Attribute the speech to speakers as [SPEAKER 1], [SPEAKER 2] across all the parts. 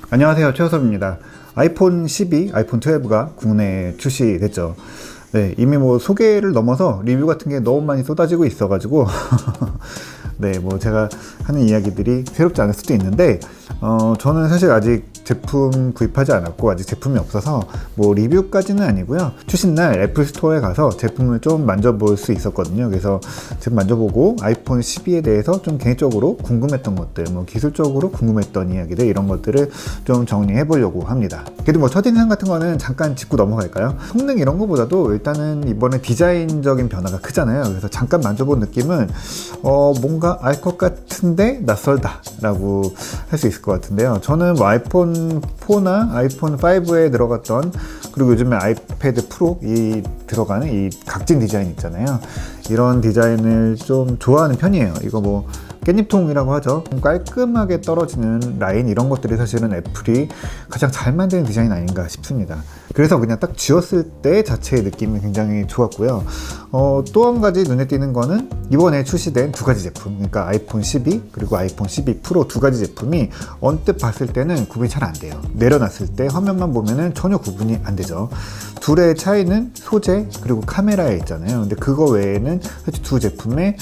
[SPEAKER 1] 안녕하세요, 최호섭입니다. 아이폰 12, 아이폰 12가 국내에 출시됐죠. 네, 이미 뭐 소개를 넘어서 리뷰 같은 게 너무 많이 쏟아지고 있어가지고 네, 뭐 제가 하는 이야기들이 새롭지 않을 수도 있는데 저는 사실 아직 제품 구입하지 않았고 아직 제품이 없어서 뭐 리뷰까지는 아니고요. 출시날 애플 스토어에 가서 제품을 좀 만져볼 수 있었거든요. 그래서 제품 만져보고 아이폰 12에 대해서 좀 개인적으로 궁금했던 것들, 뭐 기술적으로 궁금했던 이야기들 이런 것들을 좀 정리해 보려고 합니다. 그래도 뭐 첫인상 같은 거는 잠깐 짚고 넘어갈까요? 성능 이런 거보다도 일단은 이번에 디자인적인 변화가 크잖아요. 그래서 잠깐 만져본 느낌은 뭔가 알 것 같은데 낯설다 라고 할 수 있을 것 같은데요. 저는 뭐 아이폰 4나 아이폰 5에 들어갔던, 그리고 요즘에 아이패드 프로 이 들어가는 이 각진 디자인 있잖아요. 이런 디자인을 좀 좋아하는 편이에요. 이거 뭐 깻잎통이라고 하죠. 깔끔하게 떨어지는 라인, 이런 것들이 사실은 애플이 가장 잘 만드는 디자인 아닌가 싶습니다. 그래서 그냥 딱 쥐었을 때 자체의 느낌이 굉장히 좋았고요. 또 한 가지 눈에 띄는 거는 이번에 출시된 두 가지 제품, 그러니까 아이폰 12 그리고 아이폰 12 프로 두 가지 제품이 언뜻 봤을 때는 구분이 잘 안 돼요. 내려놨을 때 화면만 보면은 전혀 구분이 안 되죠. 둘의 차이는 소재 그리고 카메라에 있잖아요. 근데 그거 외에는 사실 두 제품의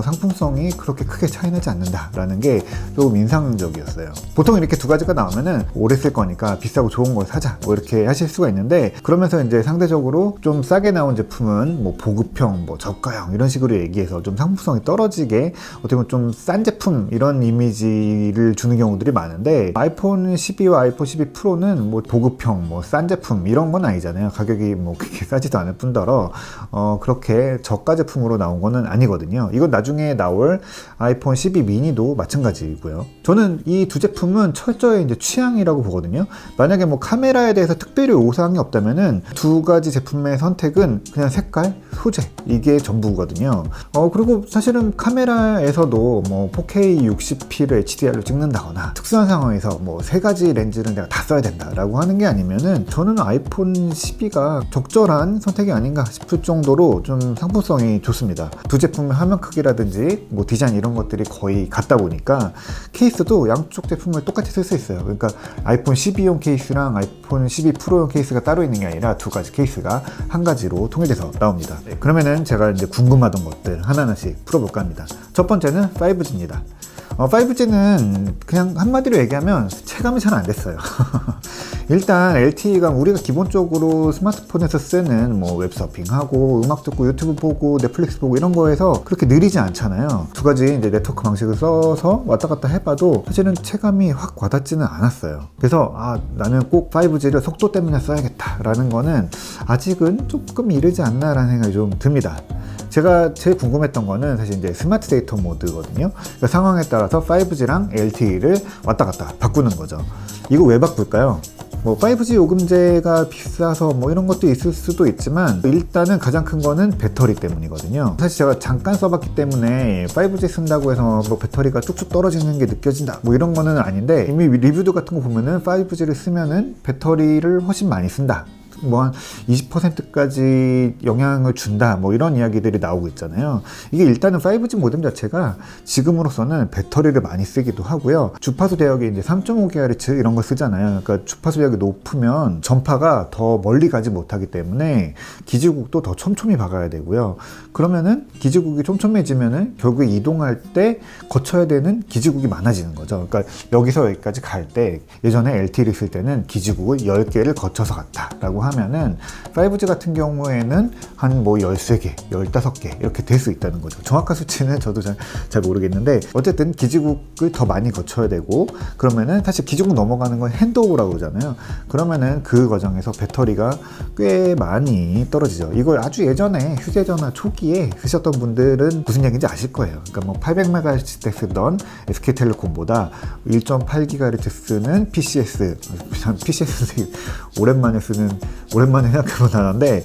[SPEAKER 1] 상품성이 그렇게 크게 차이나지 않는다라는 게 조금 인상적이었어요. 보통 이렇게 두 가지가 나오면은 오래 쓸 거니까 비싸고 좋은 걸 사자 뭐 이렇게 하실 수가 있는데, 그러면서 이제 상대적으로 좀 싸게 나온 제품은 뭐 보급형, 뭐 저가형 이런 식으로 얘기해서 좀 상품성이 떨어지게 어떻게 보면 좀 싼 제품 이런 이미지를 주는 경우들이 많은데, 아이폰 12와 아이폰 12 프로는 뭐 보급형, 뭐 싼 제품 이런 건 아니잖아요. 가격이 뭐 그렇게 싸지도 않을 뿐더러 그렇게 저가 제품으로 나온 거는 아니거든요. 이건 나중에 나올 아이폰 12 미니도 마찬가지고요. 저는 이 두 제품은 철저히 이제 취향이라고 보거든요. 만약에 뭐 카메라에 대해서 특별히 오상이 없다면은 두 가지 제품의 선택은 그냥 색깔, 소재 이게 전부거든요. 그리고 사실은 카메라에서도 뭐 4K 60p를 HDR로 찍는다거나 특수한 상황에서 뭐 세 가지 렌즈를 내가 다 써야 된다라고 하는 게 아니면은 저는 아이폰 12가 적절한 선택이 아닌가 싶을 정도로 좀 상품성이 좋습니다. 두 제품의 화면 크기라든지 뭐 디자인 이런 것들이 거의 같다 보니까 케이스도 양쪽 제품을 똑같이 쓸 수 있어요. 그러니까 아이폰 12용 케이스랑 아이폰 12 프로용 케이스가 따로 있는 게 아니라 두 가지 케이스가 한 가지로 통일돼서 나옵니다. 네, 그러면은 제가 이제 궁금하던 것들 하나하나씩 풀어볼까 합니다. 첫 번째는 5G입니다. 5G는 그냥 한마디로 얘기하면 체감이 잘 안 됐어요. 일단 LTE가 우리가 기본적으로 스마트폰에서 쓰는 뭐 웹서핑하고 음악 듣고 유튜브 보고 넷플릭스 보고 이런 거에서 그렇게 느리지 않잖아요. 두 가지 이제 네트워크 방식을 써서 왔다 갔다 해봐도 사실은 체감이 확 와닿지는 않았어요. 그래서 나는 꼭 5G를 속도 때문에 써야겠다라는 거는 아직은 조금 이르지 않나라는 생각이 좀 듭니다. 제가 제일 궁금했던 거는 사실 이제 스마트 데이터 모드거든요. 그러니까 상황에 따라서 5G랑 LTE를 왔다 갔다 바꾸는 거죠. 이거 왜 바꿀까요? 뭐 5G 요금제가 비싸서 뭐 이런 것도 있을 수도 있지만 일단은 가장 큰 거는 배터리 때문이거든요. 사실 제가 잠깐 써봤기 때문에 5G 쓴다고 해서 뭐 배터리가 쭉쭉 떨어지는 게 느껴진다 뭐 이런 거는 아닌데, 이미 리뷰들 같은 거 보면은 5G를 쓰면은 배터리를 훨씬 많이 쓴다, 뭐 한 20%까지 영향을 준다 뭐 이런 이야기들이 나오고 있잖아요. 이게 일단은 5G 모뎀 자체가 지금으로서는 배터리를 많이 쓰기도 하고요. 주파수 대역이 이제 3.5GHz 이런 거 쓰잖아요. 그러니까 주파수 대역이 높으면 전파가 더 멀리 가지 못하기 때문에 기지국도 더 촘촘히 박아야 되고요. 그러면은 기지국이 촘촘해지면은 결국에 이동할 때 거쳐야 되는 기지국이 많아지는 거죠. 그러니까 여기서 여기까지 갈 때 예전에 LTE를 쓸 때는 기지국을 10개를 거쳐서 갔다라고 하면은 5G 같은 경우에는 한 뭐 13개, 15개 이렇게 될 수 있다는 거죠. 정확한 수치는 저도 잘 모르겠는데 어쨌든 기지국을 더 많이 거쳐야 되고, 그러면은 사실 기지국 넘어가는 건 핸드오버라고 그러잖아요. 그러면은 그 과정에서 배터리가 꽤 많이 떨어지죠. 이걸 아주 예전에 휴대전화 초기에 쓰셨던 분들은 무슨 얘기인지 아실 거예요. 그러니까 뭐 800MHz 때 쓰던 SK텔레콤보다 1.8GHz 쓰는 PCS 오랜만에 생각해본 단어인데,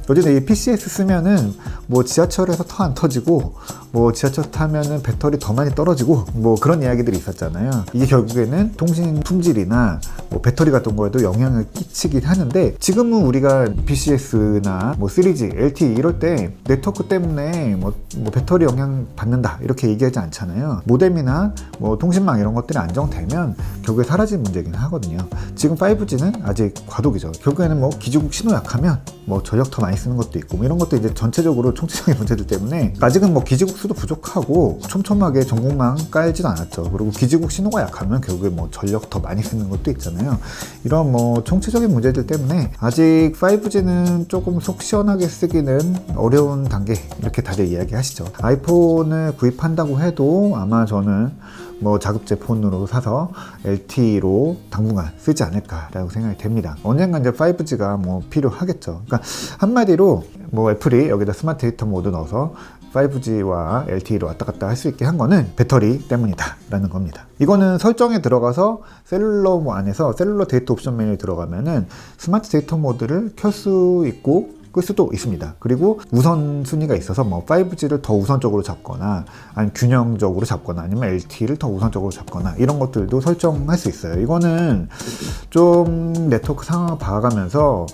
[SPEAKER 1] 어쨌든 이 PCS 쓰면은 뭐 지하철에서 터 안 터지고 뭐 지하철 타면은 배터리 더 많이 떨어지고 뭐 그런 이야기들이 있었잖아요. 이게 결국에는 통신 품질이나 뭐 배터리 같은 거에도 영향을 끼치긴 하는데, 지금은 우리가 BCS나 뭐 3G, LTE 이럴 때 네트워크 때문에 뭐 배터리 영향 받는다 이렇게 얘기하지 않잖아요. 모뎀이나 뭐 통신망 이런 것들이 안정되면 결국에 사라진 문제긴 하거든요. 지금 5G는 아직 과도기죠. 결국에는 뭐 기지국 신호 약하면 뭐 전력 더 많이 쓰는 것도 있고 뭐 이런 것도 이제 전체적으로 총체적인 문제들 때문에 아직은 뭐 기지국 수도 부족하고 촘촘하게 전국망 깔지도 않았죠. 그리고 기지국 신호가 약하면 결국에 뭐 전력 더 많이 쓰는 것도 있잖아요. 이런 뭐 총체적인 문제들 때문에 아직 5G는 조금 속 시원하게 쓰기는 어려운 단계, 이렇게 다들 이야기하시죠. 아이폰을 구입한다고 해도 아마 저는 뭐 자급제 폰으로 사서 LTE로 당분간 쓰지 않을까라고 생각이 됩니다. 언젠가 이제 5G가 뭐 필요하겠죠. 그러니까 한마디로 뭐 애플이 여기다 스마트 데이터 모드 넣어서 5G와 LTE로 왔다 갔다 할 수 있게 한 거는 배터리 때문이다 라는 겁니다. 이거는 설정에 들어가서 셀룰러 안에서 셀룰러 데이터 옵션 메뉴에 들어가면은 스마트 데이터 모드를 켤 수 있고 끌 수도 있습니다. 그리고 우선순위가 있어서 뭐 5G를 더 우선적으로 잡거나 아니면 균형적으로 잡거나 아니면 LTE를 더 우선적으로 잡거나 이런 것들도 설정할 수 있어요. 이거는 좀 네트워크 상황을 봐가면서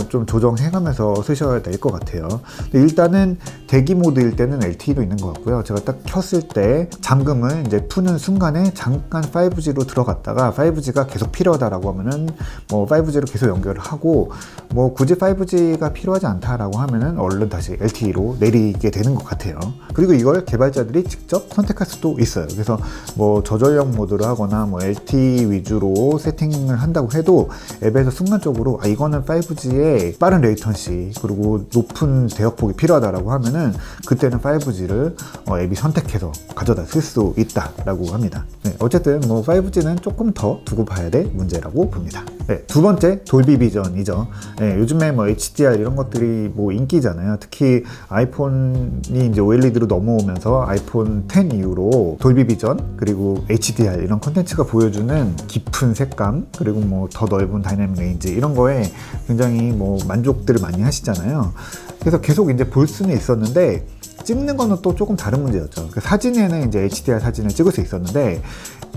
[SPEAKER 1] 좀 조정해가면서 쓰셔야 될 것 같아요. 근데 일단은 대기 모드일 때는 LTE도 있는 것 같고요. 제가 딱 켰을 때 잠금을 이제 푸는 순간에 잠깐 5G로 들어갔다가 5G가 계속 필요하다라고 하면은 뭐 5G로 계속 연결을 하고, 뭐 굳이 5G가 필요하지 않다라고 하면은 얼른 다시 LTE로 내리게 되는 것 같아요. 그리고 이걸 개발자들이 직접 선택할 수도 있어요. 그래서 뭐 저전력 모드로 하거나 뭐 LTE 위주로 세팅을 한다고 해도 앱에서 순간적으로 이거는 5G에 빠른 레이턴시 그리고 높은 대역폭이 필요하다라고 하면은 그때는 5G를 앱이 선택해서 가져다 쓸 수 있다라고 합니다. 네, 어쨌든 뭐 5G는 조금 더 두고 봐야 될 문제라고 봅니다. 네, 두 번째 돌비 비전이죠. 네, 요즘에 뭐 HDR 이런 것들이 뭐 인기잖아요. 특히 아이폰이 이제 OLED로 넘어오면서 아이폰 10 이후로 돌비 비전 그리고 HDR 이런 콘텐츠가 보여주는 깊은 색감 그리고 뭐 더 넓은 다이내믹 레인지 이런 거에 굉장히 뭐 만족들을 많이 하시잖아요. 그래서 계속 이제 볼 수는 있었는데 찍는 거는 또 조금 다른 문제였죠. 사진에는 이제 HDR 사진을 찍을 수 있었는데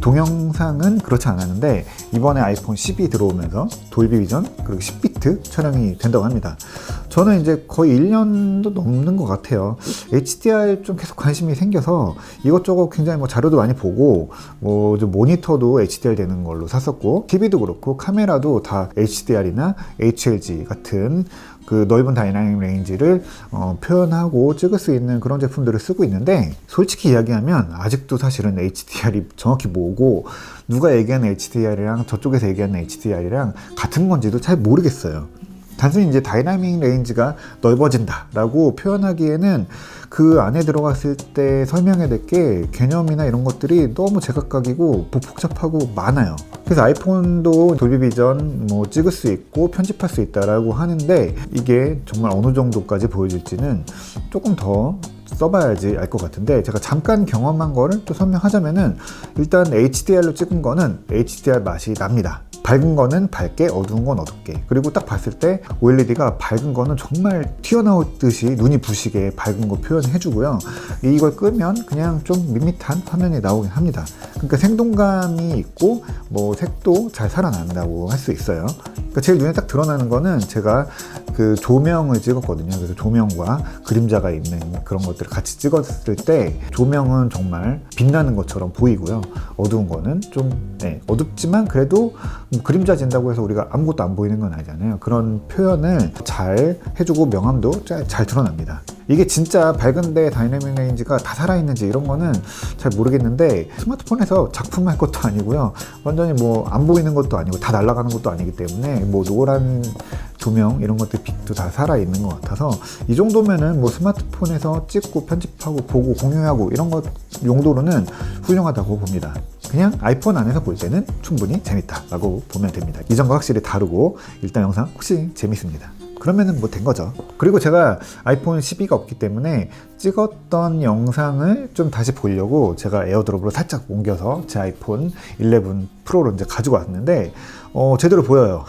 [SPEAKER 1] 동영상은 그렇지 않았는데 이번에 아이폰 10이 들어오면서 돌비 비전 그리고 10비트 촬영이 된다고 합니다. 저는 이제 거의 1년도 넘는 것 같아요. HDR 좀 계속 관심이 생겨서 이것저것 굉장히 뭐 자료도 많이 보고 뭐 모니터도 HDR 되는 걸로 샀었고 TV도 그렇고 카메라도 다 HDR이나 HLG 같은 그 넓은 다이나믹 레인지를 표현하고 찍을 수 있는 그런 제품들을 쓰고 있는데, 솔직히 이야기하면 아직도 사실은 HDR이 정확히 뭐고 누가 얘기하는 HDR이랑 저쪽에서 얘기하는 HDR이랑 같은 건지도 잘 모르겠어요. 단순히 이제 다이나믹 레인지가 넓어진다 라고 표현하기에는 그 안에 들어갔을 때 설명해야 될 게 개념이나 이런 것들이 너무 제각각이고 복잡하고 많아요. 그래서 아이폰도 돌비 비전 뭐 찍을 수 있고 편집할 수 있다라고 하는데 이게 정말 어느 정도까지 보여줄지는 조금 더 써봐야지 알 것 같은데, 제가 잠깐 경험한 거를 또 설명하자면은 일단 HDR로 찍은 거는 HDR 맛이 납니다. 밝은 거는 밝게, 어두운 건 어둡게. 그리고 딱 봤을 때 OLED가 밝은 거는 정말 튀어나오듯이 눈이 부시게 밝은 거 표현해주고요. 이걸 끄면 그냥 좀 밋밋한 화면이 나오긴 합니다. 그러니까 생동감이 있고 뭐 색도 잘 살아난다고 할 수 있어요. 그러니까 제일 눈에 딱 드러나는 거는 제가 그 조명을 찍었거든요. 그래서 조명과 그림자가 있는 그런 것들을 같이 찍었을 때 조명은 정말 빛나는 것처럼 보이고요. 어두운 거는 좀 어둡지만 그래도 그림자 진다고 해서 우리가 아무것도 안 보이는 건 아니잖아요. 그런 표현을 잘 해주고 명암도 잘 드러납니다. 이게 진짜 밝은데 다이내믹 레인지가 다 살아있는지 이런 거는 잘 모르겠는데, 스마트폰에서 작품할 것도 아니고요. 완전히 뭐 안 보이는 것도 아니고 다 날아가는 것도 아니기 때문에 뭐 노란 조명 이런 것들 빛도 다 살아있는 것 같아서 이 정도면은 뭐 스마트폰에서 찍고 편집하고 보고 공유하고 이런 것 용도로는 훌륭하다고 봅니다. 그냥 아이폰 안에서 볼 때는 충분히 재밌다라고 보면 됩니다. 이전과 확실히 다르고 일단 영상 혹시 재밌습니다. 그러면은 뭐 된 거죠. 그리고 제가 아이폰 12가 없기 때문에 찍었던 영상을 좀 다시 보려고 제가 에어드롭으로 살짝 옮겨서 제 아이폰 11 프로로 이제 가지고 왔는데 제대로 보여요.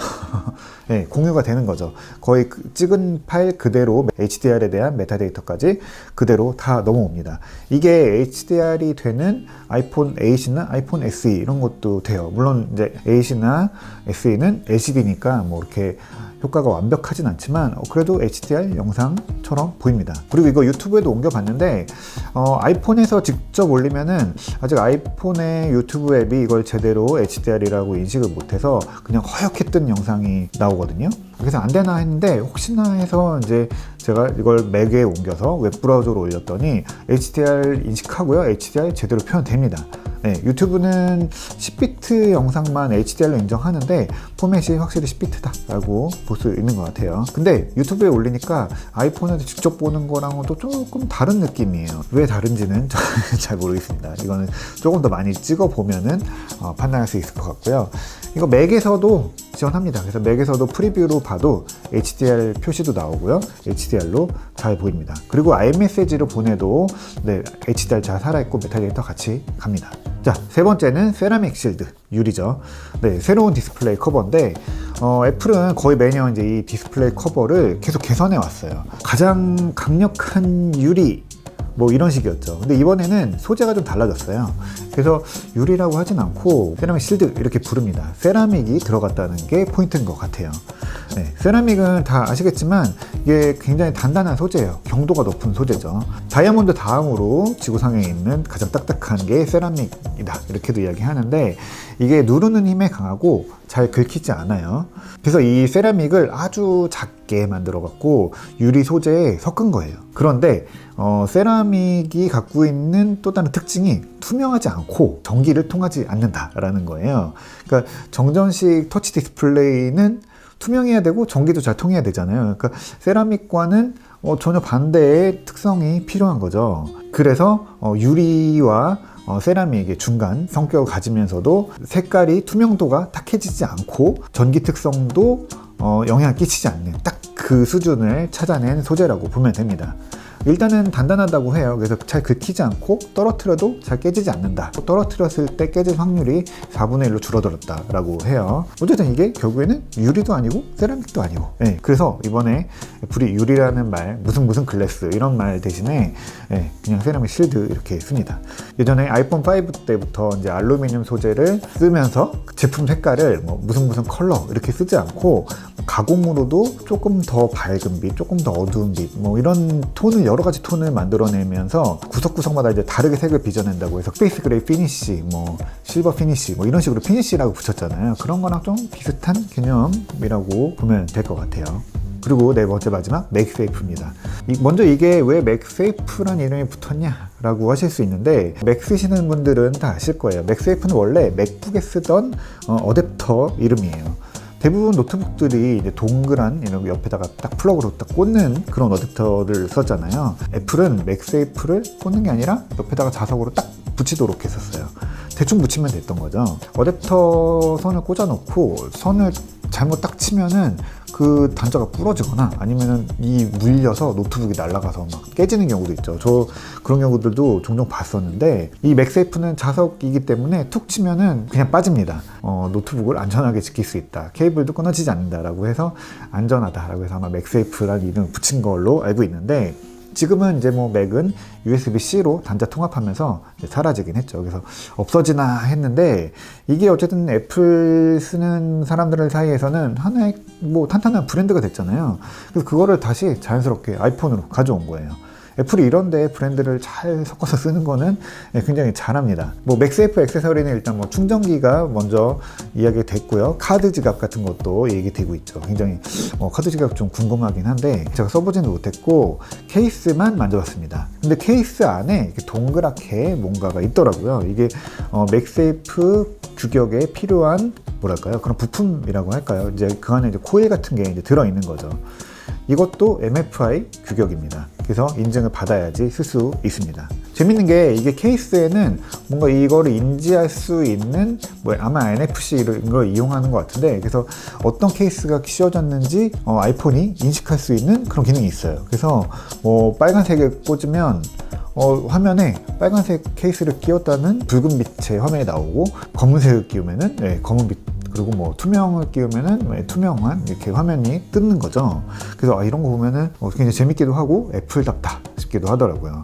[SPEAKER 1] 네, 공유가 되는 거죠. 거의 찍은 파일 그대로 HDR에 대한 메타데이터까지 그대로 다 넘어옵니다. 이게 HDR이 되는 아이폰 8이나 아이폰 SE 이런 것도 돼요. 물론 이제 8이나 SE는 LCD니까 뭐 이렇게 효과가 완벽하진 않지만 그래도 HDR 영상처럼 보입니다. 그리고 이거 유튜브에도 옮겨봤는데 아이폰에서 직접 올리면은 아직 아이폰의 유튜브 앱이 이걸 제대로 HDR이라고 인식을 못해서 그냥 허옇게 뜬 영상이 나오거든요. 그래서 안 되나 했는데 혹시나 해서 이제 제가 이걸 맥에 옮겨서 웹브라우저로 올렸더니 HDR 인식하고요. HDR 제대로 표현됩니다. 네, 유튜브는 10비트 영상만 HDR로 인정하는데 포맷이 확실히 10비트다라고 볼 수 있는 것 같아요. 근데 유튜브에 올리니까 아이폰에서 직접 보는 거랑은 또 조금 다른 느낌이에요. 왜 다른지는 잘 모르겠습니다. 이거는 조금 더 많이 찍어 보면은 판단할 수 있을 것 같고요. 이거 맥에서도 지원합니다. 그래서 맥에서도 프리뷰로 봐도 HDR 표시도 나오고요. HDR로 잘 보입니다. 그리고 iMessage로 보내도 네, HDR 잘 살아있고 메타데이터 같이 갑니다. 자, 세 번째는 세라믹 실드, 유리죠. 네, 새로운 디스플레이 커버인데 애플은 거의 매년 이제 이 디스플레이 커버를 계속 개선해 왔어요. 가장 강력한 유리 뭐 이런 식이었죠. 근데 이번에는 소재가 좀 달라졌어요. 그래서 유리라고 하진 않고 세라믹 실드 이렇게 부릅니다. 세라믹이 들어갔다는 게 포인트인 것 같아요. 네, 세라믹은 다 아시겠지만 이게 굉장히 단단한 소재예요. 경도가 높은 소재죠. 다이아몬드 다음으로 지구상에 있는 가장 딱딱한 게 세라믹이다 이렇게도 이야기하는데 이게 누르는 힘에 강하고 잘 긁히지 않아요. 그래서 이 세라믹을 아주 작게 만들어 갖고 유리 소재에 섞은 거예요. 그런데 세라믹이 갖고 있는 또 다른 특징이 투명하지 않고 전기를 통하지 않는다라는 거예요. 그러니까 정전식 터치 디스플레이는 투명해야 되고 전기도 잘 통해야 되잖아요. 그러니까 세라믹과는 전혀 반대의 특성이 필요한 거죠. 그래서 유리와 세라믹의 중간 성격을 가지면서도 색깔이 투명도가 탁해지지 않고 전기 특성도 영향을 끼치지 않는 딱 그 수준을 찾아낸 소재라고 보면 됩니다. 일단은 단단하다고 해요. 그래서 잘 긁히지 않고 떨어뜨려도 잘 깨지지 않는다. 떨어뜨렸을 때 깨질 확률이 4분의 1로 줄어들었다라고 해요. 어쨌든 이게 결국에는 유리도 아니고 세라믹도 아니고. 네, 그래서 이번에 애플이 유리라는 말, 무슨 글래스 이런 말 대신에 그냥 세라믹 실드 이렇게 씁니다. 예전에 아이폰 5 때부터 이제 알루미늄 소재를 쓰면서 제품 색깔을 뭐 무슨 컬러 이렇게 쓰지 않고 가공으로도 조금 더 밝은 빛, 조금 더 어두운 빛, 뭐 이런 톤을 여러 가지 톤을 만들어내면서 구석구석마다 이제 다르게 색을 빚어낸다고 해서 스페이스 그레이 피니쉬, 뭐 실버 피니쉬, 뭐 이런 식으로 피니쉬라고 붙였잖아요. 그런 거랑 좀 비슷한 개념이라고 보면 될 것 같아요. 그리고 네 번째 마지막 맥세이프입니다. 먼저 이게 왜 맥세이프란 이름이 붙었냐라고 하실 수 있는데 맥 쓰시는 분들은 다 아실 거예요. 맥세이프는 원래 맥북에 쓰던 어댑터 이름이에요. 대부분 노트북들이 이제 동그란 이런 옆에다가 딱 플러그로 딱 꽂는 그런 어댑터를 썼잖아요. 애플은 맥세이프를 꽂는 게 아니라 옆에다가 자석으로 딱 붙이도록 했었어요. 대충 붙이면 됐던 거죠. 어댑터 선을 꽂아놓고 선을 잘못 딱 치면은 그 단자가 부러지거나 아니면은 이 물려서 노트북이 날아가서 막 깨지는 경우도 있죠. 저 그런 경우들도 종종 봤었는데 이 맥세이프는 자석이기 때문에 툭 치면은 그냥 빠집니다. 노트북을 안전하게 지킬 수 있다. 케이블도 끊어지지 않는다라고 해서 안전하다라고 해서 아마 맥세이프라는 이름을 붙인 걸로 알고 있는데 지금은 이제 뭐 맥은 USB-C로 단자 통합하면서 사라지긴 했죠. 그래서 없어지나 했는데 이게 어쨌든 애플 쓰는 사람들 사이에서는 하나의 뭐 탄탄한 브랜드가 됐잖아요. 그래서 그거를 다시 자연스럽게 아이폰으로 가져온 거예요. 애플이 이런데 브랜드를 잘 섞어서 쓰는 거는 굉장히 잘합니다. 뭐 맥세이프 액세서리는 일단 뭐 충전기가 먼저 이야기 됐고요. 카드 지갑 같은 것도 얘기되고 있죠. 굉장히 카드 지갑 좀 궁금하긴 한데 제가 써보지는 못했고 케이스만 만져봤습니다. 근데 케이스 안에 이렇게 동그랗게 뭔가가 있더라고요. 이게 맥세이프 규격에 필요한 뭐랄까요? 그런 부품이라고 할까요? 이제 그 안에 이제 코일 같은 게 이제 들어있는 거죠. 이것도 MFI 규격입니다. 그래서 인증을 받아야지 쓸 수 있습니다. 재밌는 게 이게 케이스에는 뭔가 이거를 인지할 수 있는 뭐 아마 NFC를 이걸 이용하는 것 같은데 그래서 어떤 케이스가 씌워졌는지 아이폰이 인식할 수 있는 그런 기능이 있어요. 그래서 뭐 빨간색을 꽂으면 화면에 빨간색 케이스를 끼웠다는 붉은 빛의 화면이 나오고, 검은색을 끼우면은 검은 빛, 그리고 뭐 투명을 끼우면은 투명한 이렇게 화면이 뜨는 거죠. 그래서 이런 거 보면은 굉장히 재밌기도 하고 애플답다 싶기도 하더라고요.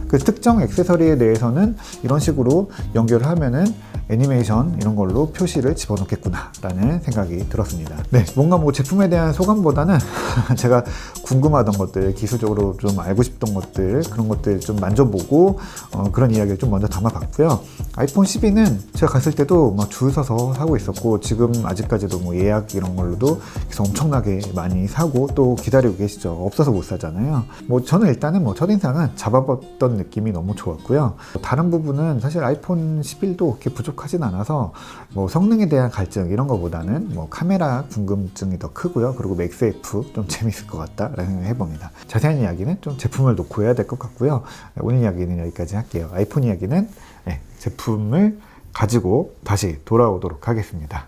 [SPEAKER 1] 그 특정 액세서리에 대해서는 이런 식으로 연결을 하면은 애니메이션 이런 걸로 표시를 집어넣겠구나 라는 생각이 들었습니다. 네, 뭔가 뭐 제품에 대한 소감보다는 제가 궁금하던 것들, 기술적으로 좀 알고 싶던 것들, 그런 것들 좀 만져보고 그런 이야기를 좀 먼저 담아봤고요. 아이폰 12는 제가 갔을 때도 막 줄 서서 사고 있었고, 지금 아직까지도 뭐 예약 이런 걸로도 계속 엄청나게 많이 사고 또 기다리고 계시죠. 없어서 못 사잖아요. 뭐 저는 일단은 뭐 첫인상은 잡아봤던 느낌이 너무 좋았고요. 다른 부분은 사실 아이폰 11도 그렇게 부족하진 않아서 뭐 성능에 대한 갈증 이런 거보다는 뭐 카메라 궁금증이 더 크고요. 그리고 맥스F 좀 재밌을 것 같다라는 생각을 해봅니다. 자세한 이야기는 좀 제품을 놓고 해야 될 것 같고요. 오늘 이야기는 여기까지 할게요. 아이폰 이야기는 제품을 가지고 다시 돌아오도록 하겠습니다.